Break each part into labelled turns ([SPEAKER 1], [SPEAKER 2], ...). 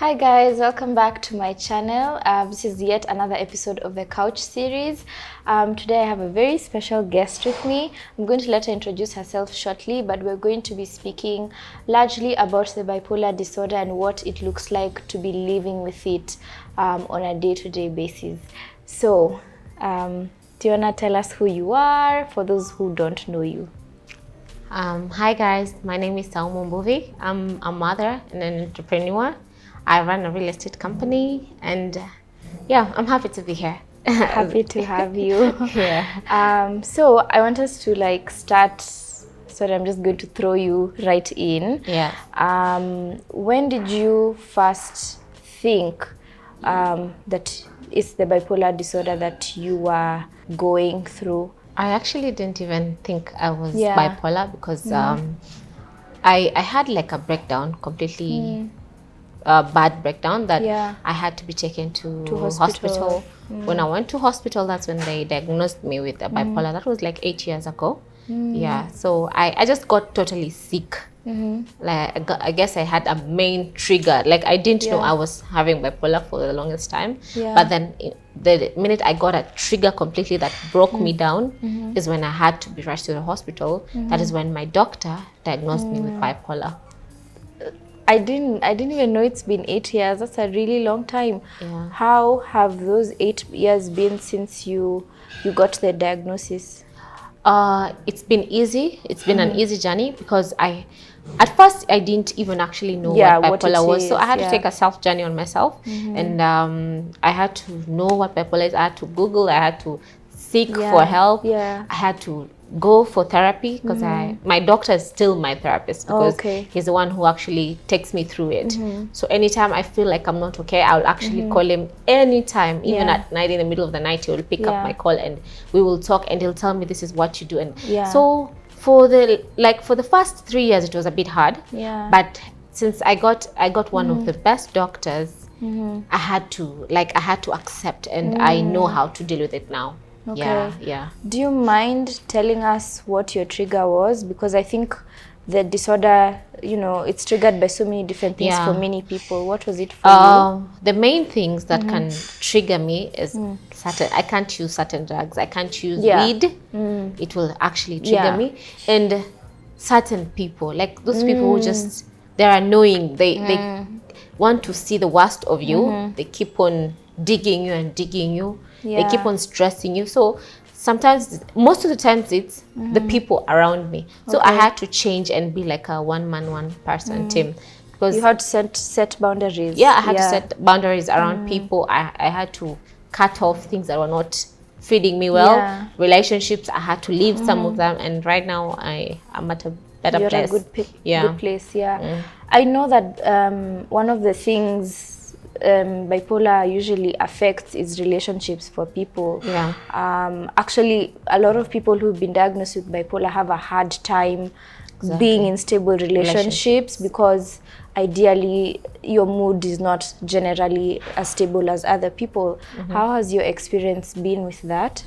[SPEAKER 1] Hi guys, welcome back to my channel. This is yet another episode of the Couch series. Today I have a very special guest with me. I'm going to let her introduce herself shortly, but we're going to be speaking largely about the bipolar disorder and what it looks like to be living with it on a day-to-day basis. So, do you want to tell us who you are for those who don't know you?
[SPEAKER 2] Hi guys, my name is Saumu Mbuvi. I'm a mother and an entrepreneur. I run a real estate company and yeah, I'm happy to be here.
[SPEAKER 1] Happy to have you.
[SPEAKER 2] Yeah.
[SPEAKER 1] So I want us to start. Sorry, I'm just going to throw you right in.
[SPEAKER 2] Yeah.
[SPEAKER 1] When did you first think that it's the bipolar disorder that you were going through?
[SPEAKER 2] I actually didn't even think I was
[SPEAKER 1] Yeah.
[SPEAKER 2] bipolar because I had like a breakdown, completely bad breakdown that
[SPEAKER 1] Yeah.
[SPEAKER 2] I had to be taken to
[SPEAKER 1] hospital.
[SPEAKER 2] When I went to hospital, that's when they diagnosed me with a bipolar. That was like 8 years ago. Yeah, so I just got totally sick. Like I guess I had a main trigger. Like I didn't know
[SPEAKER 1] Yeah.
[SPEAKER 2] I was having bipolar for the longest time.
[SPEAKER 1] Yeah.
[SPEAKER 2] But then the minute I got a trigger completely that broke me down is when I had to be rushed to the hospital. That is when my doctor diagnosed me with bipolar.
[SPEAKER 1] I didn't even know it's been 8 years. That's a really long time.
[SPEAKER 2] Yeah.
[SPEAKER 1] How have those 8 years been since you got the diagnosis?
[SPEAKER 2] It's been easy. It's been an easy journey because at first I didn't even actually know what bipolar was. So I had to take a self journey on myself, and I had to know what bipolar is. I had to Google. I had to seek for help.
[SPEAKER 1] Yeah.
[SPEAKER 2] I had to go for therapy because my doctor is still my therapist because he's the one who actually takes me through it. So anytime I feel like I'm not okay, I'll actually call him anytime, even at night, in the middle of the night. He will pick up my call and we will talk and he'll tell me this is what you do. And so for the first 3 years it was a bit hard, but since I got one of the best doctors, I had to accept, and I know how to deal with it now.
[SPEAKER 1] Okay.
[SPEAKER 2] Yeah.
[SPEAKER 1] Do you mind telling us what your trigger was? Because I think the disorder, it's triggered by so many different things for many people. What was it for you?
[SPEAKER 2] The main things that can trigger me is I can't use certain drugs. I can't use weed. It will actually trigger me. And certain people, like those people who just, they're annoying. They want to see the worst of you. They keep on digging you and digging you. They keep on stressing you. So sometimes, most of the times, it's the people around me. So I had to change and be like a one person team. Because
[SPEAKER 1] you had to set boundaries.
[SPEAKER 2] Yeah, I had to set boundaries around people. I had to cut off things that were not feeding me well. Relationships, I had to leave some of them. And right now, I'm at a better
[SPEAKER 1] You're
[SPEAKER 2] place.
[SPEAKER 1] You're a good place, I know that one of the things bipolar usually affects is relationships for people. Actually, a lot of people who've been diagnosed with bipolar have a hard time being in stable relationships because ideally your mood is not generally as stable as other people. How has your experience been with that?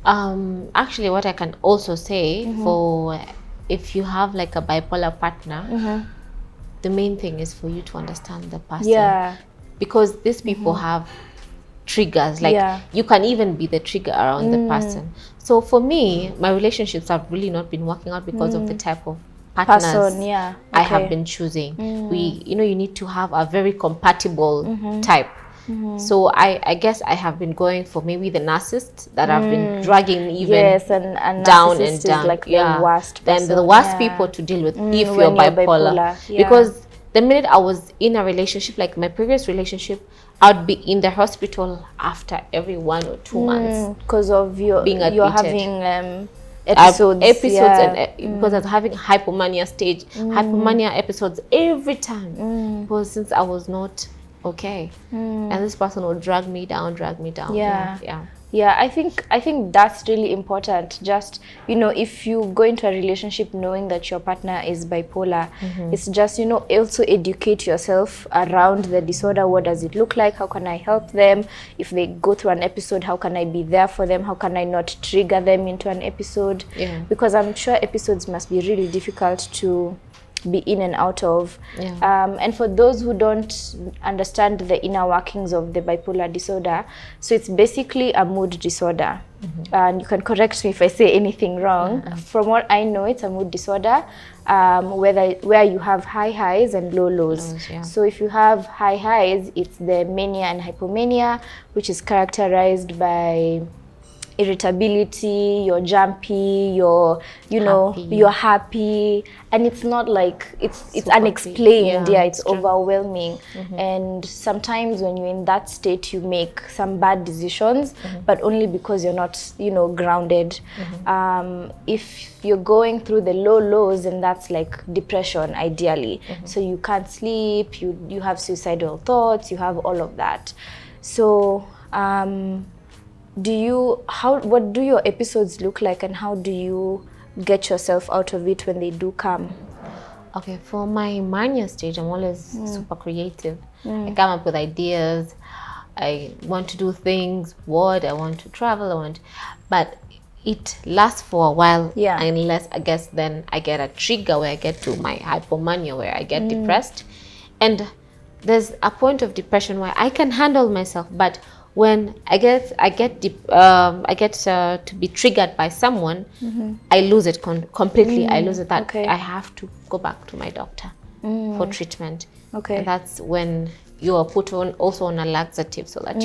[SPEAKER 2] Actually, what I can also say for if you have like a bipolar partner, the main thing is for you to understand the person. Because these people have triggers. Like you can even be the trigger around the person. So for me, my relationships have really not been working out because of the type of partners I have been choosing. You need to have a very compatible type. So I guess I have been going for maybe the narcissist that have been dragging me even
[SPEAKER 1] and
[SPEAKER 2] down and down.
[SPEAKER 1] Is like the worst person.
[SPEAKER 2] Then the worst people to deal with if you're bipolar. Because the minute I was in a relationship, like my previous relationship, I'd be in the hospital after every 1 or 2 months
[SPEAKER 1] because of being
[SPEAKER 2] admitted.
[SPEAKER 1] You're having episodes
[SPEAKER 2] and because I was having hypomania stage, hypomania episodes every time. Because since I was not okay, and this person will drag me down.
[SPEAKER 1] Yeah, I think that's really important. Just, if you go into a relationship knowing that your partner is bipolar, it's just, also educate yourself around the disorder. What does it look like? How can I help them? If they go through an episode, how can I be there for them? How can I not trigger them into an episode? Because I'm sure episodes must be really difficult to be in and out of. And for those who don't understand the inner workings of the bipolar disorder, so it's basically a mood disorder. And you can correct me if I say anything wrong. From what I know, it's a mood disorder where you have high highs and low lows. So if you have high highs, it's the mania and hypomania, which is characterized by irritability, you're jumpy, you're happy, and it's not like it's unexplained. It's overwhelming. And sometimes when you're in that state, you make some bad decisions, but only because you're not grounded. If you're going through the low lows, and that's like depression ideally. So you can't sleep, you have suicidal thoughts, you have all of that. So what do your episodes look like, and how do you get yourself out of it when they do come?
[SPEAKER 2] Okay, for my mania stage, I'm always super creative. I come up with ideas. I want to do things. I want to travel. But it lasts for a while. Unless I guess then I get a trigger where I get to my hypomania, where I get depressed, and there's a point of depression where I can handle myself, but when I get to be triggered by someone, I lose it completely. I lose it. I have to go back to my doctor for treatment. And that's when you are put on a laxative, so that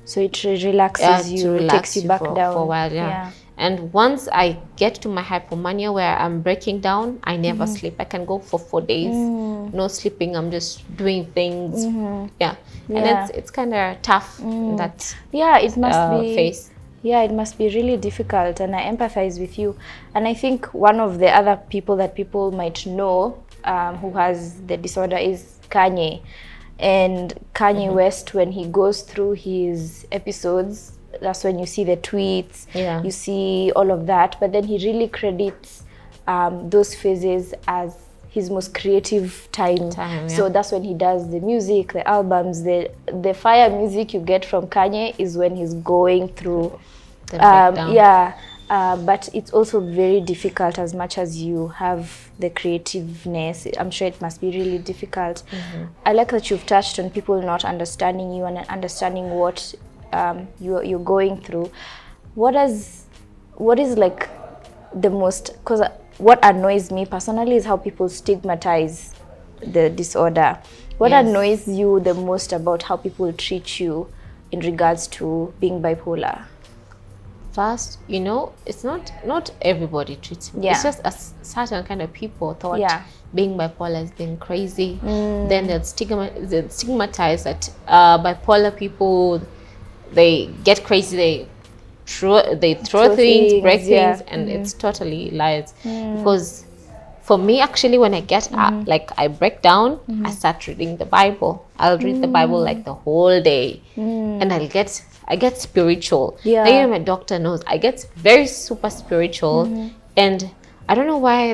[SPEAKER 1] so it relaxes you, takes you back down
[SPEAKER 2] for a while. And once I get to my hypomania where I'm breaking down, I never sleep. I can go for 4 days, no sleeping. I'm just doing things. And it's kind of tough in that
[SPEAKER 1] it must be
[SPEAKER 2] phase.
[SPEAKER 1] It must be really difficult, and I empathize with you. And I think one of the other people that people might know who has the disorder is Kanye. And Kanye West, when he goes through his episodes, that's when you see the tweets, you see all of that. But then he really credits those phases as his most creative time. So that's when he does the music, the albums, the fire music you get from Kanye is when he's going through
[SPEAKER 2] the breakdown.
[SPEAKER 1] But it's also very difficult. As much as you have the creativeness, I'm sure it must be really difficult. I like that you've touched on people not understanding you and understanding what you're going through. What is like the most, because what annoys me personally is how people stigmatize the disorder. What annoys you the most about how people treat you in regards to being bipolar?
[SPEAKER 2] First, it's not everybody treats me. It's just a certain kind of people thought being bipolar is being crazy. Then they're stigmatized that bipolar people, they get crazy, they throw things, break things, and it's totally lies. Because for me, actually, when I get I break down, I start reading the Bible. I'll read the Bible like the whole day, and I get spiritual. Even my doctor knows I get very super spiritual, and I don't know why.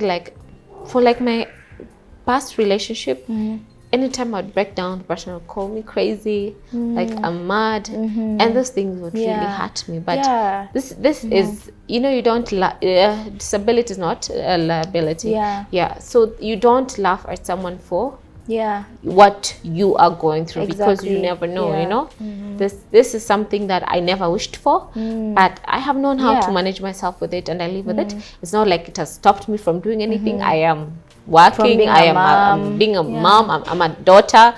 [SPEAKER 2] For my past relationship, anytime I'd break down, the person would call me crazy, like I'm mad, and those things would really hurt me. But this is, you don't disability is not a liability. So you don't laugh at someone for what you are going through, because you never know. This is something that I never wished for, but I have known how to manage myself with it, and I live with it. It's not like it has stopped me from doing anything. I am working, I'm being a mom, I'm a daughter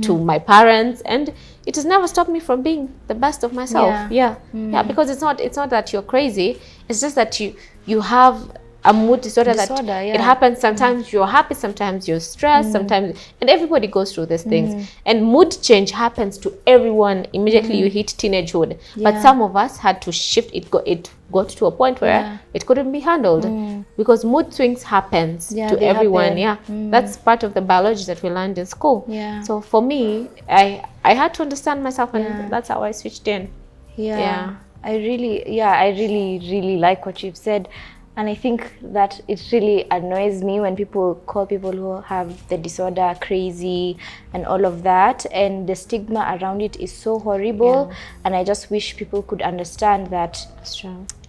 [SPEAKER 2] to my parents, and it has never stopped me from being the best of myself. Because it's not that you're crazy, it's just that you have a mood disorder that it happens. Sometimes you're happy, sometimes you're stressed, sometimes, and everybody goes through these things. And mood change happens to everyone immediately you hit teenagehood. But some of us had to shift. It got to a point where it couldn't be handled, because mood swings happens to everyone. That's part of the biology that we learned in school. So for me, I had to understand myself, and that's how I switched in.
[SPEAKER 1] I really like what you've said. And I think that it really annoys me when people call people who have the disorder crazy and all of that. And the stigma around it is so horrible. Yeah. And I just wish people could understand that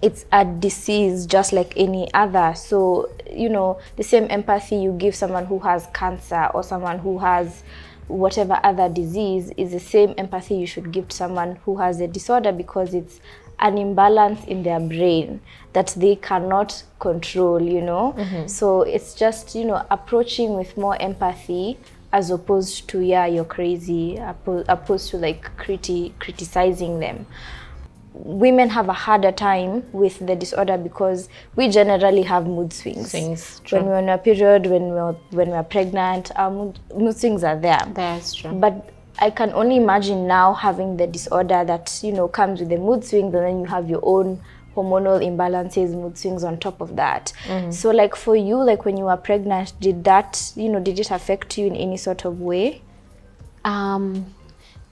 [SPEAKER 1] it's a disease just like any other. So, you know, the same empathy you give someone who has cancer or someone who has whatever other disease is the same empathy you should give to someone who has a disorder, because it's an imbalance in their brain that they cannot control, you know. So it's just, you know, approaching with more empathy as opposed to, yeah, you're crazy, opposed to like criticizing them. Women have a harder time with the disorder because we generally have mood swings. When we're on a period, when we're pregnant, our mood swings are there.
[SPEAKER 2] That's true.
[SPEAKER 1] But I can only imagine now having the disorder that, you know, comes with the mood swings, and then you have your own hormonal imbalances, mood swings on top of that. So like for you, like when you were pregnant, did that, you know, did it affect you in any sort of way?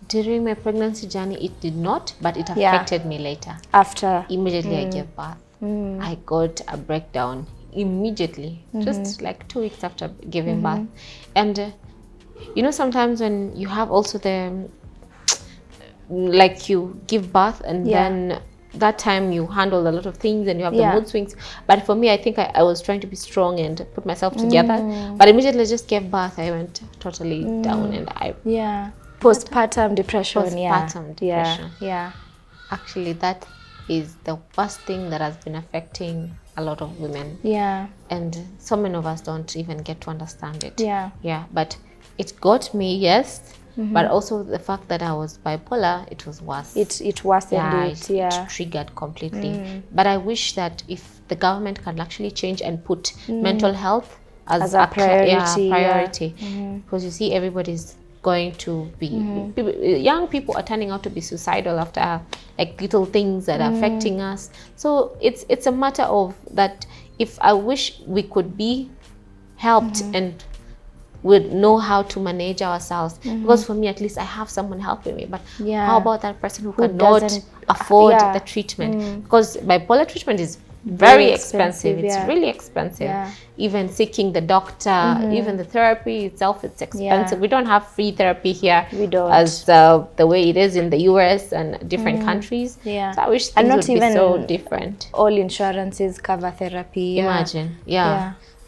[SPEAKER 2] During my pregnancy journey, it did not, but it affected me later.
[SPEAKER 1] After?
[SPEAKER 2] Immediately I gave birth. I got a breakdown immediately, just like 2 weeks after giving birth. And you know, sometimes when you have also the, like you give birth and then that time you handle a lot of things and you have the mood swings. But for me, I think I was trying to be strong and put myself together. But immediately I just gave birth, I went totally down, and
[SPEAKER 1] postpartum depression.
[SPEAKER 2] Postpartum depression.
[SPEAKER 1] Yeah.
[SPEAKER 2] Actually, that is the worst thing that has been affecting a lot of women.
[SPEAKER 1] Yeah.
[SPEAKER 2] And so many of us don't even get to understand it.
[SPEAKER 1] Yeah.
[SPEAKER 2] But it got me, yes. But also the fact that I was bipolar, it was worse.
[SPEAKER 1] It worsened it.
[SPEAKER 2] It triggered completely. But I wish that if the government can actually change and put mental health as a priority. Because you see, everybody's going to be, young people are turning out to be suicidal after like little things that are affecting us. So it's a matter of that. If I wish we could be helped and would know how to manage ourselves, because for me at least I have someone helping me, but how about that person who cannot afford the treatment? Because bipolar treatment is very expensive. It's really expensive. Even seeking the doctor, even the therapy itself, it's expensive. We don't have free therapy here.
[SPEAKER 1] We don't.
[SPEAKER 2] As the way it is in the US and different countries. So I wish things would be so different.
[SPEAKER 1] All insurances cover therapy.
[SPEAKER 2] Imagine.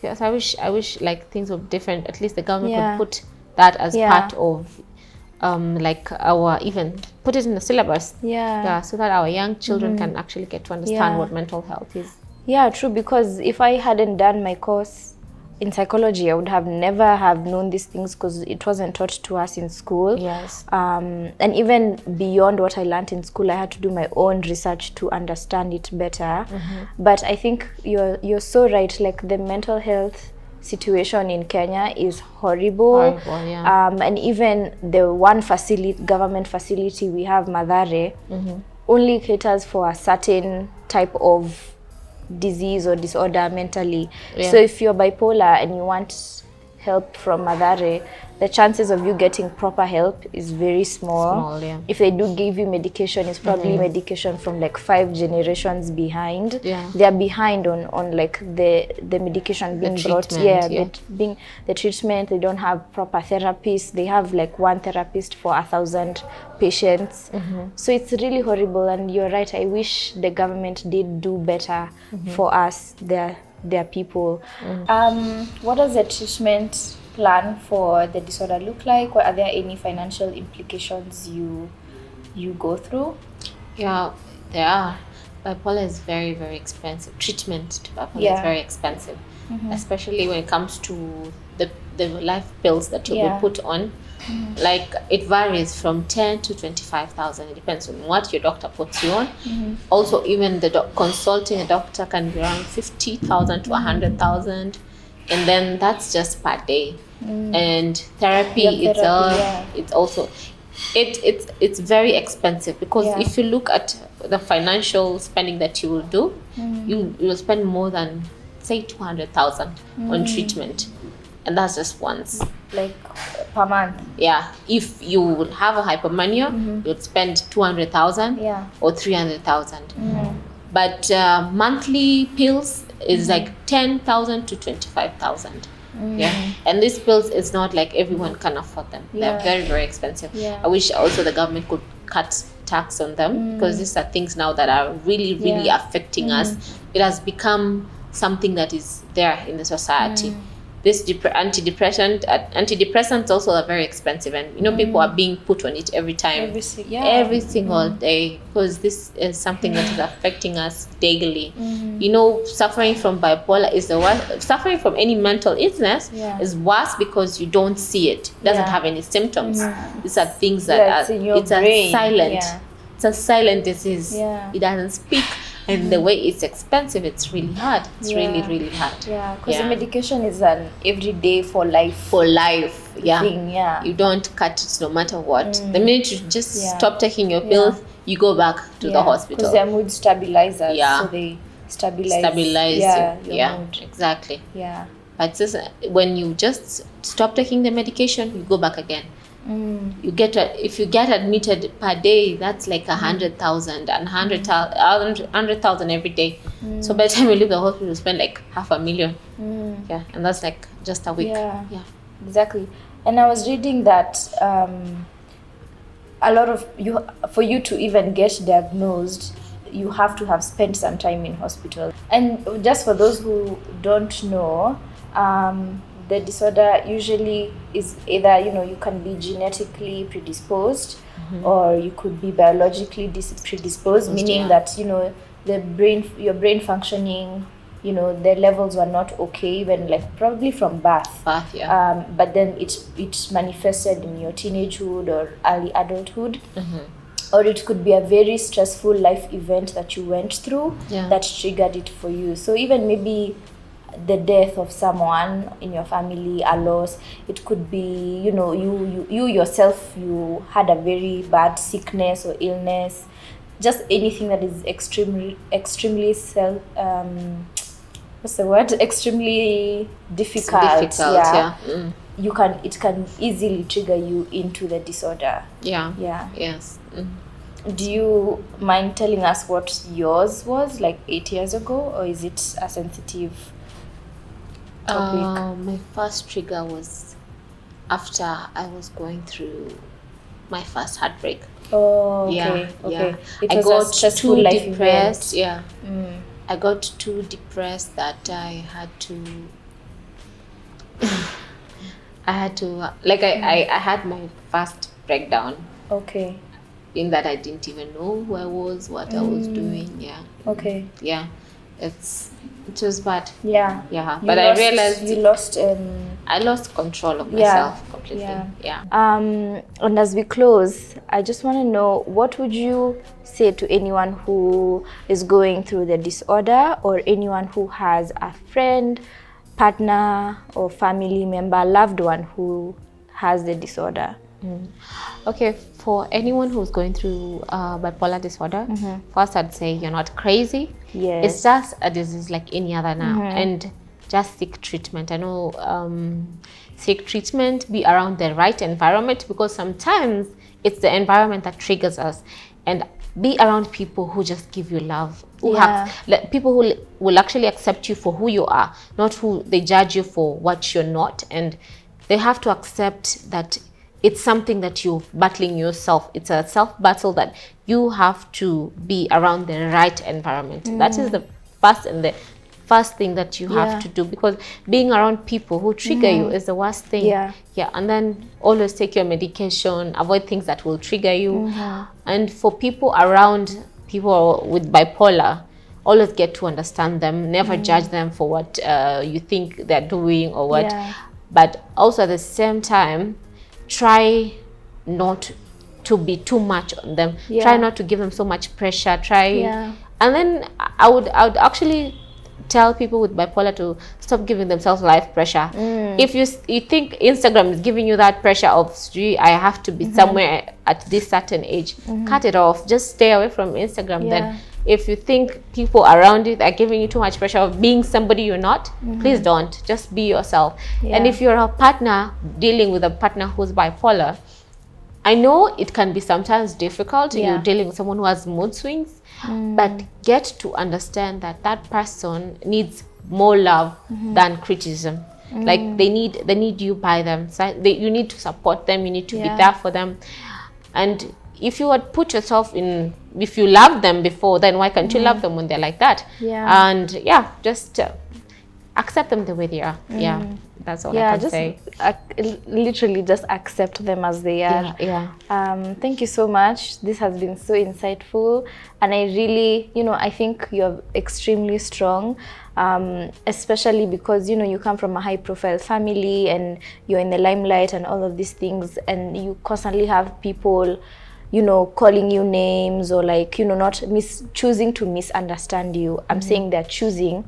[SPEAKER 2] Yes, I wish like things were different. At least the government could put that as part of like our, even put it in the syllabus. So that our young children can actually get to understand what mental health is.
[SPEAKER 1] Yeah, true, because if I hadn't done my course in psychology, I would have never have known these things, because it wasn't taught to us in school. And even beyond what I learned in school, I had to do my own research to understand it better. But I think you're so right. Like the mental health situation in Kenya is horrible. And even the one government facility we have, Mathare, only caters for a certain type of disease or disorder mentally. So if you're bipolar and you want help from Mathare, the chances of you getting proper help is very small. If they do give you medication, it's probably medication from like 5 generations behind. They're behind on like the medication being brought. Being the treatment. They don't have proper therapists. They have like one therapist for 1,000 patients. So it's really horrible, and you're right. I wish the government did do better for us, their people. What does the treatment plan for the disorder look like? Or are there any financial implications you go through?
[SPEAKER 2] Yeah, there are. Bipolar is very, very expensive. Treatment to bipolar is very expensive, especially when it comes to the life pills that you'll be put on. Like it varies from 10 to 25,000. It depends on what your doctor puts you on. Also, even the consulting a doctor can be around 50,000 to 100,000, and then that's just per day. And therapy itself, it's also it's very expensive, because if you look at the financial spending that you will do, you will spend more than say 200,000 on treatment, and that's just once.
[SPEAKER 1] Like per month.
[SPEAKER 2] If you have a hypomania, you'll spend 200,000 or 300,000. But monthly pills, is like 10,000 to 25,000. Yeah, and these pills, it's not like everyone can afford them. They're very, very expensive. I wish also the government could cut tax on them, because these are things now that are really, really affecting us. It has become something that is there in the society. This antidepressants also are very expensive, and people are being put on it every time, every single day, because this is something that is affecting us daily. Suffering from bipolar is the worst. Suffering from any mental illness is worse because you don't see it. It doesn't have any symptoms. These are things that it's a silent. It's a silent disease. It doesn't speak. And the way it's expensive, it's really hard. It's really, really hard.
[SPEAKER 1] Yeah, because the medication is an everyday for life.
[SPEAKER 2] For life,
[SPEAKER 1] thing,
[SPEAKER 2] You don't cut it no matter what. The minute you just stop taking your pills, you go back to the hospital.
[SPEAKER 1] Because they're mood stabilizers, so they stabilize your mood.
[SPEAKER 2] Exactly.
[SPEAKER 1] Yeah.
[SPEAKER 2] But just, when you just stop taking the medication, you go back again. If you get admitted per day, that's like 100,000 and 100,000 every day. So by the time you leave the hospital, you spend like 500,000. And that's like just a week.
[SPEAKER 1] Exactly. And I was reading that a lot of for you to even get diagnosed, you have to have spent some time in hospital. And just for those who don't know, the disorder usually is either, you can be genetically predisposed, or you could be biologically predisposed, meaning that, your brain functioning, the levels were not okay, even like probably from birth. But then it manifested in your teenagehood or early adulthood. Or it could be a very stressful life event that you went through that triggered it for you. So even maybe the death of someone in your family, a loss. It could be, you yourself, you had a very bad sickness or illness, just anything that is extremely extremely difficult. It can easily trigger you into the disorder.
[SPEAKER 2] Yes.
[SPEAKER 1] Do you mind telling us what yours was like 8 years ago, or is it a sensitive topic?
[SPEAKER 2] My first trigger was after I was going through my first heartbreak.
[SPEAKER 1] Okay. It was
[SPEAKER 2] I got
[SPEAKER 1] a stressful life
[SPEAKER 2] depressed.
[SPEAKER 1] event.
[SPEAKER 2] I got too depressed that I had to I had my first breakdown. In that I didn't even know who I was, what I was doing. It was bad. But I realized
[SPEAKER 1] you lost
[SPEAKER 2] I lost control of myself completely.
[SPEAKER 1] And as we close, I just want to know, what would you say to anyone who is going through the disorder, or anyone who has a friend, partner, or family member, loved one who has the disorder?
[SPEAKER 2] Okay, for anyone who's going through bipolar disorder, first I'd say you're not crazy. It's just a disease like any other now, and just seek treatment. I know, seek treatment, be around the right environment, because sometimes it's the environment that triggers us, and be around people who just give you love, people who will actually accept you for who you are, not who they judge you for what you're not, and they have to accept that it's something that you're battling yourself. It's a self-battle that you have to be around the right environment. That is the first thing that you have to do, because being around people who trigger you is the worst thing. And then always take your medication, avoid things that will trigger you. And for people around people with bipolar, always get to understand them, never judge them for what you think they're doing or what. But also at the same time, try not to be too much on them. Try not to give them so much pressure. And then I would actually tell people with bipolar to stop giving themselves life pressure. If you think Instagram is giving you that pressure of, I have to be somewhere at this certain age, cut it off. Just stay away from Instagram. Then if you think people around you are giving you too much pressure of being somebody you're not, please don't. Just be yourself. And if you're a partner dealing with a partner who's bipolar, I know it can be sometimes difficult. You're dealing with someone who has mood swings, but get to understand that that person needs more love than criticism. Like they need you by them. So you need to support them. You need to be there for them. And if you would put yourself in, if you love them before, then why can't you love them when they're like that? And just accept them the way they are. That's all I can say.
[SPEAKER 1] Literally just accept them as they are. Thank you so much. This has been so insightful, and I really, I think you're extremely strong, especially because you come from a high profile family and you're in the limelight and all of these things, and you constantly have people calling you names, or like not choosing to misunderstand you. I'm saying they're choosing.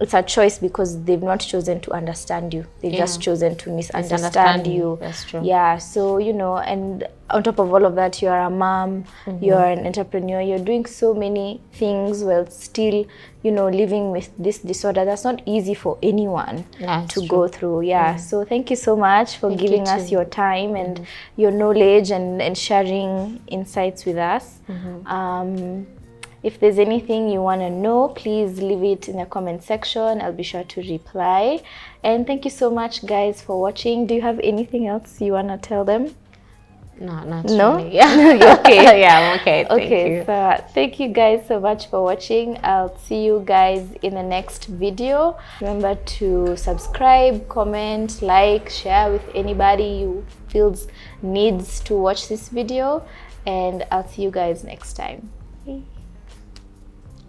[SPEAKER 1] It's a choice because they've not chosen to understand you. They've just chosen to misunderstand you.
[SPEAKER 2] That's true.
[SPEAKER 1] Yeah, so, and on top of all of that, you're a mom, you're an entrepreneur, you're doing so many things while still, living with this disorder. That's not easy for anyone to go through. So thank you so much for giving us your time and your knowledge and sharing insights with us. If there's anything you want to know, please leave it in the comment section. I'll be sure to reply. And thank you so much, guys, for watching. Do you have anything else you want to tell them?
[SPEAKER 2] No, not
[SPEAKER 1] no?
[SPEAKER 2] Really. Yeah.
[SPEAKER 1] You're okay.
[SPEAKER 2] Yeah, I'm okay. Thank you.
[SPEAKER 1] So thank you guys so much for watching. I'll see you guys in the next video. Remember to subscribe, comment, like, share with anybody who feels needs to watch this video. And I'll see you guys next time. Bye.